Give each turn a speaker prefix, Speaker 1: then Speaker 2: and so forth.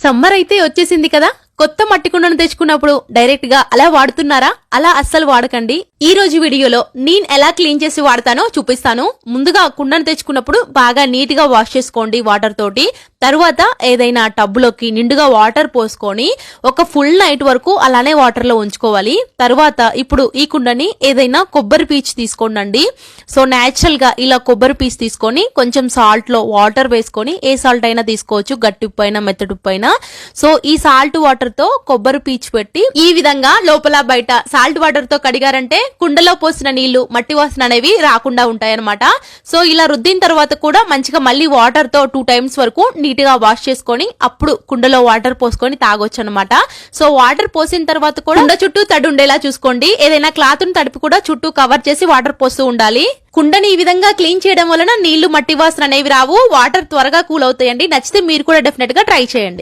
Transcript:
Speaker 1: Summer అయితే వచ్చేసింది కదా, కొత్త మట్టి కుండను తెచ్చుకున్నప్పుడు డైరెక్ట్ గా అలా వాడుతున్నారా? అలా అస్సలు వాడకండి. ఈ రోజు వీడియోలో నేను ఎలా క్లీన్ చేసి వాడతానో చూపిస్తాను. ముందుగా కుండను తెచ్చుకున్నప్పుడు బాగా నీట్ గా వాష్ చేసుకోండి వాటర్ తోటి. తరువాత ఏదైనా టబ్బులోకి నిండుగా వాటర్ పోసుకొని ఒక ఫుల్ నైట్ వరకు అలానే వాటర్ లో ఉంచుకోవాలి. తరువాత ఇప్పుడు ఈ కుండని ఏదైనా కొబ్బరి పీచు తీసుకోండి. సో నేచురల్ గా ఇలా కొబ్బరి పీచు తీసుకొని కొంచెం సాల్ట్ లో వాటర్ వేసుకొని, ఏ సాల్ట్ అయినా తీసుకోవచ్చు, గట్టి ఉప్పు అయినా మెత్తటి ఉప్పు అయినా. సో ఈ సాల్ట్ వాటర్ తో కొబ్బరి పీచు పెట్టి ఈ విధంగా లోపల బయట సాల్ట్ వాటర్ తో కడిగారంటే కుండలో పోసిన నీళ్లు మట్టి వాసన అనేవి రాకుండా ఉంటాయన్నమాట. సో ఇలా రుద్దిన తర్వాత కూడా మంచిగా మళ్ళీ వాటర్ తో 2 times వరకు నీట్ గా వాష్ చేసుకొని అప్పుడు కుండలో వాటర్ పోసుకొని తాగొచ్చు అనమాట. సో వాటర్ పోసిన తర్వాత కూడా కుండ చుట్టూ తడి ఉండేలా చూసుకోండి. ఏదైనా క్లాత్ ను తడిపి కూడా చుట్టూ కవర్ చేసి వాటర్ పోస్తూ ఉండాలి. కుండని ఈ విధంగా క్లీన్ చేయడం వలన నీళ్లు మట్టి వాసన అనేవి రావు, వాటర్ త్వరగా కూల్ అవుతాయండి. నచ్చితే మీరు కూడా డెఫినెట్ గా ట్రై చేయండి.